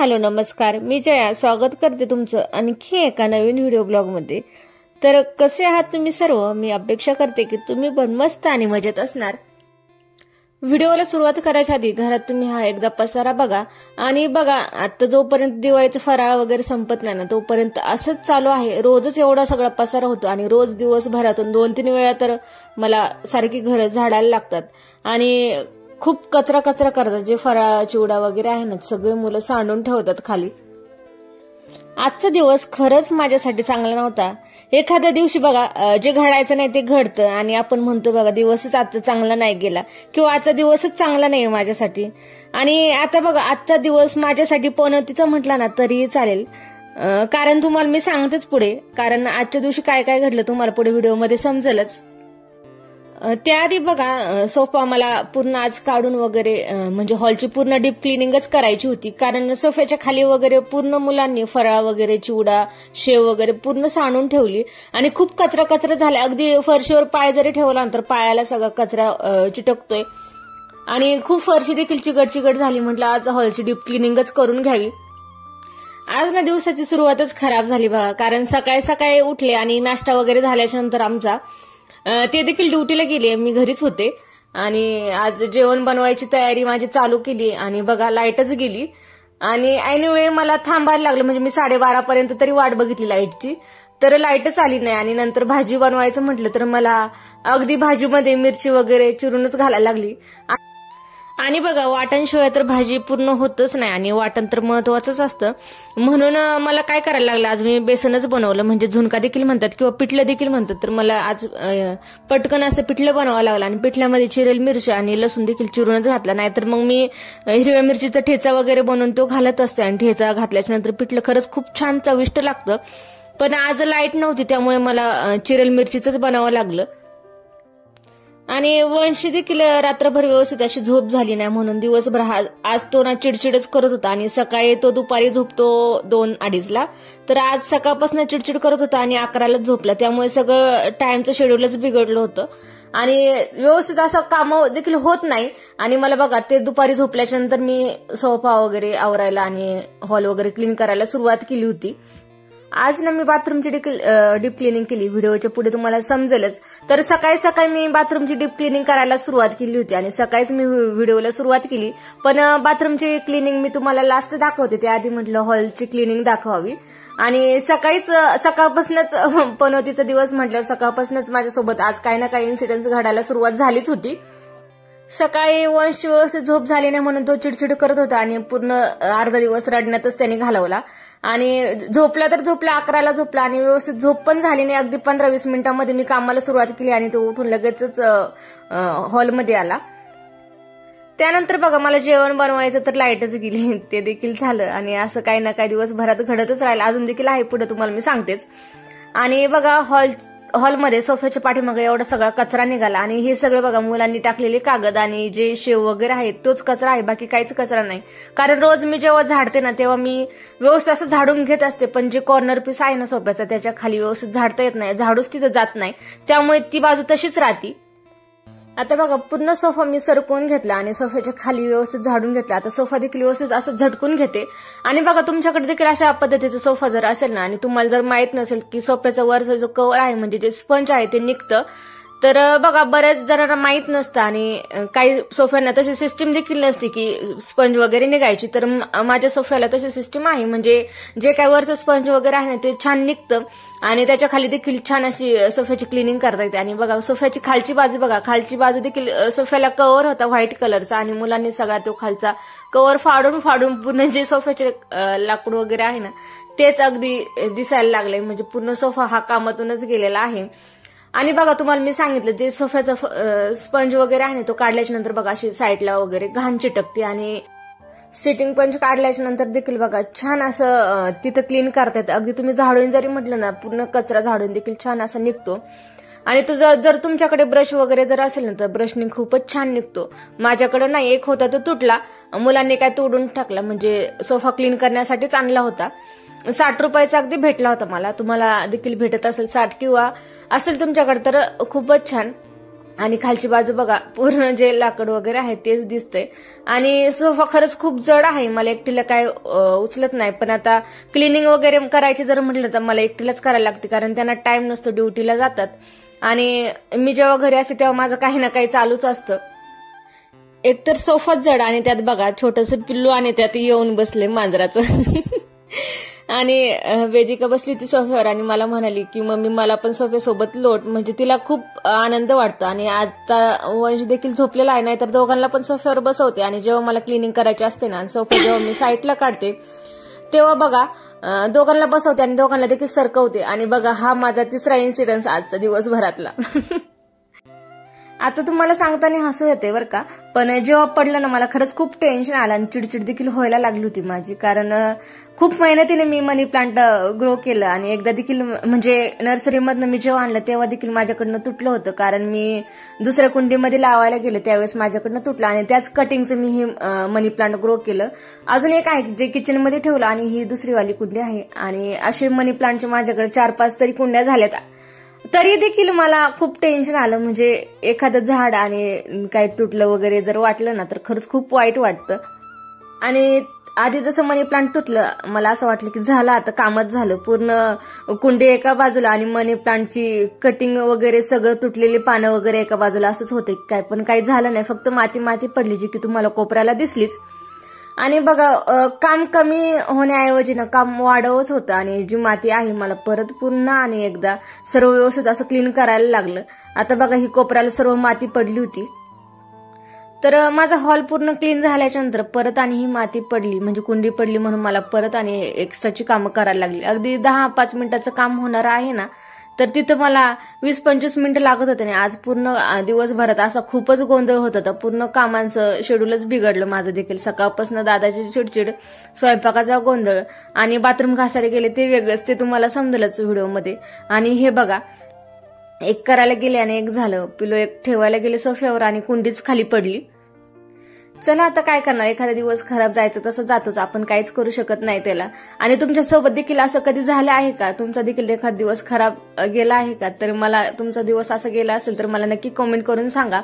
Hello नमस्कार, मी जया स्वागत करते तुमचं आणखी एका नवीन व्हिडिओ ब्लॉग मध्ये। तर कसे आहात तुम्ही सर्व? मी अपेक्षा करते की तुम्ही पण मस्त आणि मजेत असणार। व्हिडिओला सुरुवात करायच्या आधी घरात तुम्ही हा एकदा पसारा बघा आणि बघा आता जोपर्यंत दिवाळीचं फराळ वगैरे संपत नाही ना तोपर्यंत असंच चालू आहे। रोजच एवढा सगळा पसारा होतो आणि रोज दिवसभरातून 2-3 वेळा तर मला सारखी घर झाडायला लागतात आणि खूप कचरा करतात। जे फराळ चिवडा वगैरे आहे ना सगळे मुलं सांडून ठेवतात खाली। आजचा दिवस खरंच माझ्यासाठी चांगला नव्हता। एखाद्या दिवशी बघा जे घडायचं नाही ते घडतं आणि आपण म्हणतो बघा दिवसच आजचा चांगला नाही गेला किंवा आजचा दिवसच चांगला नाही माझ्यासाठी। आणि आता बघा आजचा दिवस माझ्यासाठी पनौतीचा म्हटला ना तरीही चालेल, कारण तुम्हाला मी सांगतेच पुढे, कारण आजच्या दिवशी काय काय घडलं तुम्हाला पुढे व्हिडिओमध्ये समजेलच। त्याआधी बघा सोफा मला पूर्ण आज काढून वगैरे म्हणजे हॉलची पूर्ण डीप क्लिनिंगच करायची होती, कारण सोफ्याच्या खाली वगैरे पूर्ण मुलांनी फराळ वगैरे चिवडा शेव वगैरे पूर्ण सांडून ठेवली आणि खूप कचरा झाला। अगदी फरशीवर पाय जरी ठेवला तर पायाला सगळा कचरा चिटकतोय आणि खूप फरशी देखील चिकट झाली। म्हटलं आज हॉलची डीप क्लिनिंगच करून घ्यावी। आज ना दिवसाची सुरुवातच खराब झाली बघा, कारण सकाळी उठले आणि नाश्ता वगैरे झाल्याच्या नंतर आमचा ते देखील ड्युटीला गेले, मी घरीच होते आणि आज जेवण बनवायची तयारी माझी चालू केली आणि बघा लाईटच गेली आणि ऐनवेळी मला थांबायला लागलं। म्हणजे मी 12:30 पर्यंत तरी वाट बघितली लाईटची, तर लाईटच आली नाही आणि नंतर भाजी बनवायचं म्हटलं तर मला अगदी भाजीमध्ये मिरची वगैरे चिरूनच घालायला लागली आणि बघा वाटणशिवाय तर भाजी पूर्ण होतच नाही आणि वाटण तर महत्वाचंच असतं। म्हणून मला काय करायला लागलं, आज मी बेसनच बनवलं, म्हणजे झुणका देखील म्हणतात किंवा पिठलं देखील म्हणतात। तर मला आज पटकन असं पिठलं बनवावं लागलं आणि पिठल्यामध्ये चिरेल मिरची आणि लसूण देखील चिरूनच घातला, नाहीतर मग मी हिरव्या मिरचीचा ठेचा वगैरे बनवून तो घालत असते आणि ठेचा घातल्याच्या नंतर पिठलं खरंच खूप छान चविष्ट लागतं। पण आज लाईट नव्हती त्यामुळे मला चिरेल मिरचीच बनावं लागलं आणि वंशी देखील रात्रभर व्यवस्थित अशी झोप झाली नाही, म्हणून दिवसभर आज तो ना चिडचिडच करत होता आणि सकाळी तो दुपारी झोपतो 2-2:30ला, तर आज सकाळपासून चिडचिड करत होता आणि 11लाच झोपला। त्यामुळे सगळं टाइमचं शेड्यूलच बिघडलं होतं आणि व्यवस्थित असं काम देखील होत नाही। आणि मला बघा ते दुपारी झोपल्याच्या नंतर मी सोफा वगैरे आवरायला आणि हॉल वगैरे क्लीन करायला सुरुवात केली होती। आज ना मी बाथरूमची डीप क्लिनिंग केली, व्हिडिओच्या पुढे तुम्हाला समजेलच। तर सकाळी मी बाथरूमची डीप क्लिनिंग करायला सुरुवात केली होती आणि सकाळीच मी व्हिडिओला सुरुवात केली, पण बाथरूमची क्लिनिंग मी तुम्हाला लास्ट दाखवते, त्याआधी म्हटलं हॉलची क्लिनिंग दाखवावी। आणि सकाळपासूनच पनौतीचा दिवस म्हटल्यावर सकाळपासूनच माझ्यासोबत आज काही ना काही इन्सिडेंट्स घडायला सुरुवात झालीच होती। सकाळी वंशची व्यवस्थित झोप झाली नाही म्हणून तो चिडचिड करत होता आणि पूर्ण अर्धा दिवस रडण्यातच त्याने घालवला आणि झोपला तर झोपला 11ला झोपला आणि व्यवस्थित झोप पण झाली नाही। अगदी 15-20 मिनिटांमध्ये मी कामाला सुरुवात केली आणि तो उठून लगेचच हॉलमध्ये आला। त्यानंतर बघा मला जेवण बनवायचं तर लाईटच गेली, ते देखील झालं आणि असं काही ना काही दिवसभरात घडतच राहिलं, अजून देखील आहे पुढे तुम्हाला मी सांगतेच। आणि बघा हॉलमध्ये सोफ्याच्या पाठीमागे एवढा सगळा कचरा निघाला आणि हे सगळं बघा मुलांनी टाकलेले कागद आणि जे शेव वगैरे आहे तोच कचरा आहे, बाकी काहीच कचरा नाही। कारण रोज मी जेव्हा झाडते ना तेव्हा मी व्यवस्थित असं झाडून घेत असते, पण जे कॉर्नर पीस आहे ना सोफ्याचा त्याच्या खाली व्यवस्थित झाडता येत नाही, झाडूच तिथं जात नाही, त्यामुळे ती बाजू तशीच राहती। आता बघा पूर्ण सोफा मी सरकवून घेतला आणि सोफ्याच्या खाली व्यवस्थित झाडून घेतला। आता सोफा देखील व्यवस्थित असं झटकून घेते आणि बघा तुमच्याकडे देखील अशा पद्धतीचा सोफा जर असेल ना आणि तुम्हाला जर माहित नसेल की सोफ्याचा वरचा जो कव्हर आहे म्हणजे जे स्पंज आहे ते निघतं, तर बघा बऱ्याच जणांना माहित नसतं आणि काही सोफ्यांना तशी सिस्टीम देखील नसते की स्पंज वगैरे निघायची, तर माझ्या सोफ्याला तशी सिस्टीम आहे, म्हणजे जे काही वरचं स्पंज वगैरे आहे ना ते छान निघतं आणि त्याच्या खाली देखील छान अशी सोफ्याची क्लिनिंग करता येते। आणि बघा सोफ्याची खालची बाजू बघा, खालची बाजू देखील सोफ्याला कव्हर होता व्हाईट कलरचा आणि मुलांनी सगळा तो खालचा कव्हर फाडून पूर्ण जे सोफ्याचे लाकूड वगैरे आहे ना तेच अगदी दिसायला लागले, म्हणजे पूर्ण सोफा हा कामातूनच गेलेला आहे। आणि बघा तुम्हाला मी सांगितलं जे सोफ्याचा स्पंज वगैरे आहे ना तो काढल्याच्या नंतर बघा अशी साईडला वगैरे घाण चिटकते आणि सिटिंग पंच काढल्याच्या नंतर देखील बघा छान असं तिथं क्लीन करता येतं। अगदी तुम्ही झाडून जरी म्हटलं ना पूर्ण कचरा झाडून देखील छान असा निघतो आणि तो जर तुमच्याकडे ब्रश वगैरे जर असेल ना तर ब्रशने खूपच छान निघतो। माझ्याकडे नाही, एक होता तो तुटला, मुलांनी काय तोडून टाकला, म्हणजे सोफा क्लीन करण्यासाठीच आणला होता। 60 रुपयाचा अगदी भेटला होता मला, तुम्हाला देखील भेटत असेल 60 किंवा असेल तुमच्याकडे तर खूपच छान। आणि खालची बाजू बघा पूर्ण जे लाकड वगैरे आहे तेच दिसतंय. आणि सोफा खरंच खूप जड आहे, मला एकटीला काय उचलत नाही. पण आता क्लिनिंग वगैरे करायची जर म्हटलं तर मला एकटीलाच करायला लागते, कारण त्यांना टाइम नसतो, ड्युटीला जातात. आणि मी जेव्हा घरी असते तेव्हा माझं काही ना काही चालूच असतं. एकतर सोफाच जड आणि त्यात बघा छोटंसं पिल्लू आणि त्यात येऊन बसले मांजराचं. आणि वेदिका बसली होती सोफ्यावर आणि मला म्हणाली की मम्मी मला पण सोफ्यासोबत लोट, म्हणजे तिला खूप आनंद वाटतो. आणि आता वंश देखील झोपलेला आहे, नाही तर दोघांना पण सोफ्यावर बसवते. आणि जेव्हा मला क्लिनिंग करायची असते ना, सोफा जेव्हा मी साईडला काढते तेव्हा बघा दोघांना बसवते आणि दोघांना देखील सरकवते. आणि बघा हा माझा तिसरा इन्सिडन्स आजचा दिवसभरातला. आता तुम्हाला सांगताना हसू येते बरं का, पण जेव्हा पडलं ना मला खरंच खूप टेन्शन आलं आणि चिडचिड देखील व्हायला लागली होती माझी. कारण खूप मेहनतीने मी मनी प्लांट ग्रो केलं आणि एकदा देखील म्हणजे नर्सरीमधनं मी जेव्हा आणलं तेव्हा देखील माझ्याकडनं तुटलं होतं, कारण मी दुसऱ्या कुंडीमध्ये लावायला गेले त्यावेळेस माझ्याकडनं तुटलं. आणि त्याच कटिंगचं मी हे मनी प्लांट ग्रो केलं. अजून एक आहे जे किचनमध्ये ठेवलं आणि ही दुसरी वाली कुंडी आहे. आणि असे मनी प्लांटचे माझ्याकडे 4-5 तरी कुंड्या झाल्यात. तरी देखील मला खूप टेन्शन आलं, म्हणजे एखादं झाड आणि काही तुटलं वगैरे जर वाटलं ना तर खरंच खूप वाईट वाटतं. आणि आधी जसं मनी प्लांट तुटलं मला असं वाटलं की झालं आता कामच झालं, पूर्ण कुंडी एका बाजूला आणि मनी प्लांटची कटिंग वगैरे सगळं तुटलेली पानं वगैरे एका बाजूला असंच होते काय. पण काही झालं नाही, फक्त माती माती पडली जी की तुम्हाला कोपऱ्याला दिसलीच. आणि बघा काम कमी होण्याऐवजी ना काम वाढवत होतं आणि जी माती आहे मला परत पुन्हा आणि एकदा सर्व व्यवस्थित असं क्लीन करायला लागलं. आता बघा ही कोपऱ्याला सर्व माती पडली होती. तर माझा हॉल पूर्ण क्लीन झाल्याच्या नंतर परत आणि ही माती पडली, म्हणजे कुंडी पडली म्हणून मला परत आणि एक्स्ट्राची कामं करायला लागली. अगदी 10-5 मिनिटाचं काम होणार आहे ना तर तिथं मला 20-25 मिनिटं लागत होते. आणि आज पूर्ण दिवसभरात असा खूपच गोंधळ होत होता, पूर्ण कामांचं शेड्यूलच बिघडलं माझं देखील. सकाळपासून दादाची चिडचिड, स्वयंपाकाचा गोंधळ आणि बाथरूम घासायला गेले ते वेगळंच, ते तुम्हाला समजलंच व्हिडिओमध्ये. आणि हे बघा एक करायला गेले आणि एक झालं, पिलो एक ठेवायला गेले सोफ्यावर आणि कुंडीच खाली पडली. चला आता काय करणार, एखादा दिवस खराब जायचं तसं जातोच, आपण काहीच करू शकत नाही त्याला. आणि तुमच्यासोबत देखील असं कधी झालं आहे का, तुमचा देखील एखादा दिवस खराब गेला आहे का, तर मला तुमचा दिवस असा गेला असेल तर मला नक्की कमेंट करून सांगा.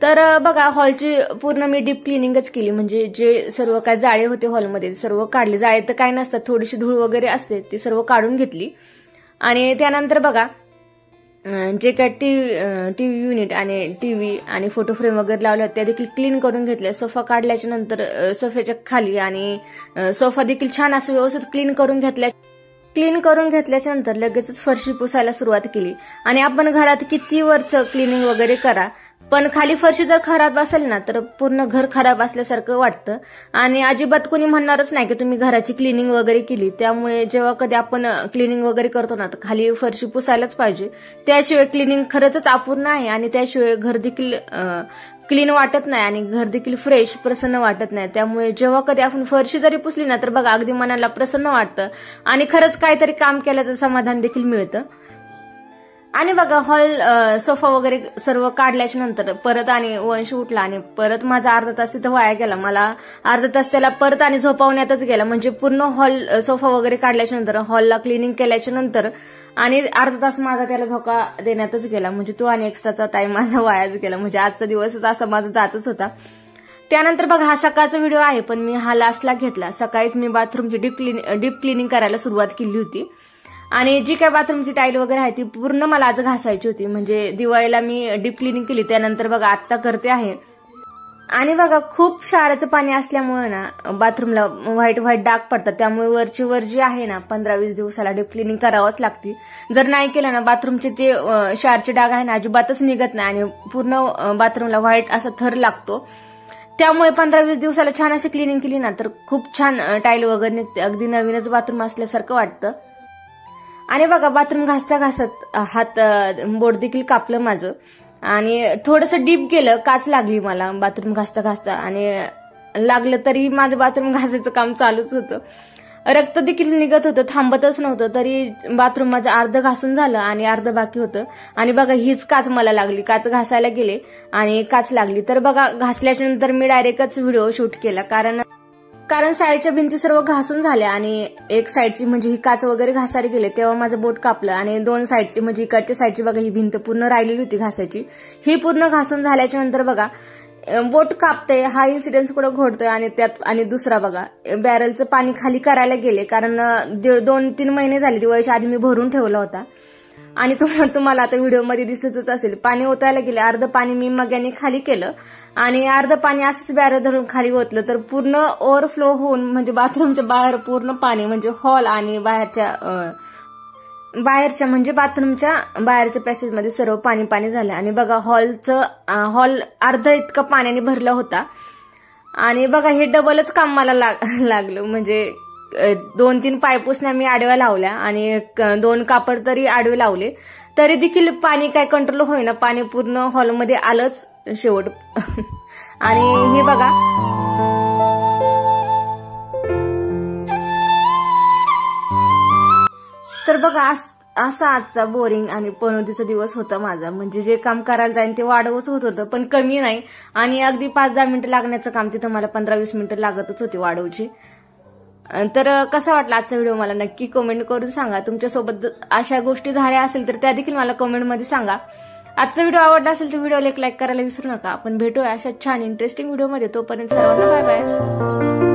तर बघा हॉलची पूर्ण मी डीप क्लिनिंगच केली, म्हणजे जे सर्व काय जाळे होते हॉलमध्ये सर्व काढले. जाळे तर काय नसतात, थोडीशी धूळ वगैरे असते ती सर्व काढून घेतली. आणि त्यानंतर बघा जे काय टीव्ही युनिट आणि टीव्ही आणि फोटो फ्रेम वगैरे लावले होते त्या देखील क्लीन करून घेतले. सोफा काढल्याच्या नंतर सोफ्याच्या खाली आणि सोफा देखील छान असं व्यवस्थित क्लीन करून घेतल्याच्या नंतर लगेचच फरशी पुसायला सुरुवात केली. आणि आपण घरात किती वरचं क्लिनिंग वगैरे करा, पण खाली फरशी जर खराब असेल ना तर पूर्ण घर खराब असल्यासारखं वाटतं. आणि अजिबात कोणी म्हणणारच नाही की तुम्ही घराची क्लिनिंग वगैरे केली. त्यामुळे जेव्हा कधी आपण क्लिनिंग वगैरे करतो ना तर खाली फरशी पुसायलाच पाहिजे, त्याशिवाय क्लिनिंग खरंच अपूर्ण आहे. आणि त्याशिवाय घर देखील क्लीन वाटत नाही आणि घर देखील फ्रेश प्रसन्न वाटत नाही. त्यामुळे जेव्हा कधी आपण फरशी जरी पुसली ना तर बघा अगदी मनाला प्रसन्न वाटतं आणि खरंच काहीतरी काम केल्याचं समाधान देखील मिळतं. आणि बघा हॉल सोफा वगैरे सर्व काढल्याच्या नंतर परत आणि वंश उठला आणि परत माझा अर्धा तास तिथं वाया गेला. मला अर्धा तास त्याला परत आणि झोपवण्यातच गेला, म्हणजे पूर्ण हॉल सोफा वगैरे काढल्याच्या नंतर हॉलला क्लिनिंग केल्याच्या नंतर आणि अर्धा तास माझा त्याला झोका देण्यातच गेला, म्हणजे तो आणि एक्स्ट्राचा टाइम माझा वायाच गेला. म्हणजे आजचा दिवसच असा माझा जातच होता. त्यानंतर बघा हा सकाळचा व्हिडिओ आहे, पण मी हा लास्टला घेतला. सकाळीच मी बाथरूमची डीप क्लिनिंग करायला सुरुवात केली होती. आणि जी काय बाथरूमची टाईल वगैरे आहे ती पूर्ण मला आज घासायची होती, म्हणजे दिवाळीला मी डीप क्लिनिंग केली. त्यानंतर बघा आत्ता करते आहे. आणि बघा खूप क्षाराचं पाणी असल्यामुळे ना बाथरूमला व्हाईट डाग पडतात, त्यामुळे वरची वर जी आहे ना 15-20 दिवसाला डीप क्लिनिंग करावंच लागते. जर नाही केलं ना बाथरूमचे ते क्षारचे डाग आहे ना अजिबातच निघत नाही आणि पूर्ण बाथरूमला व्हाईट असा थर लागतो. त्यामुळे 15-20 दिवसाला छान अशी क्लिनिंग केली ना तर खूप छान टाईल वगैरे निघते, अगदी नवीनच बाथरूम असल्यासारखं वाटतं. आणि बघा बाथरूम घासता घासत हात बोट देखील कापलं माझं आणि थोडंसं डीप गेलं, काच लागली मला बाथरूम घासता घासता. आणि लागलं तरी माझं बाथरूम घासायचं काम चालूच होतं, रक्त देखील निघत होतं, थांबतच नव्हतं. तरी बाथरूम माझं अर्ध घासून झालं आणि अर्ध बाकी होतं. आणि बघा हीच काच मला लागली, काच घासायला गेले आणि काच लागली. तर बघा घासल्याच्या नंतर मी डायरेक्टच व्हिडिओ शूट केला, कारण कारण साईडच्या भिंती सर्व घासून झाल्या आणि एक साईडची म्हणजे ही काच वगैरे घासायला गेले तेव्हा माझं बोट कापलं आणि दोन साईडची म्हणजे इकडच्या साईडची बघा ही भिंत पूर्ण राहिलेली होती घासायची, ही पूर्ण घासून झाल्याच्या नंतर बघा बोट कापते, हा इन्सिडेन्स कुठं घडतोय आणि त्यात आणि दुसरा बघा बॅरलचं पाणी खाली करायला गेले कारण 2-3 महिने झाले दिवाळीच्या आधी मी भरून ठेवला होता आणि तुम्हाला आता व्हिडिओमध्ये दिसतच असेल पाणी ओतायला गेले, अर्ध पाणी मी मग्याने खाली केलं आणि अर्ध पाणी असंच बॅरल धरून खाली ओतलं तर पूर्ण ओव्हरफ्लो होऊन म्हणजे बाथरूमच्या बाहेर पूर्ण पाणी म्हणजे हॉल आणि बाहेरच्या म्हणजे बाथरूमच्या बाहेरच्या पॅसेजमध्ये सर्व पाणी पाणी झालं आणि बघा हॉल अर्ध इतकं पाण्याने भरला होता आणि बघा हे डबलच काम मला लागलं म्हणजे 2-3 पायपुसण्या मी आडव्या लावल्या आणि 2 कापड तरी आडवे लावले तरी देखील पाणी काय कंट्रोल होईना, पाणी पूर्ण हॉलमध्ये आलंच शेवट आणि हे बघा तर बघा असा आजचा बोरिंग आणि पणोतीचा दिवस होता माझा, म्हणजे जे काम करायला जाईन ते वाढवच होत होतं पण कमी नाही आणि अगदी 5-10 मिनिटं लागण्याचं काम तिथं मला 15-20 मिनिटं लागतच होती वाढवची. तर कसा वाटला आजचा व्हिडिओ मला नक्की कमेंट करून सांगा. तुमच्यासोबत अशा गोष्टी झाल्या असेल तर त्या देखील मला कमेंटमध्ये सांगा. आजचा व्हिडिओ आवडला असेल तर व्हिडिओला एक लाईक करायला विसरू नका. आपण भेटूया अशा छान इंटरेस्टिंग व्हिडिओमध्ये. तोपर्यंत सर्वांना बाय बाय.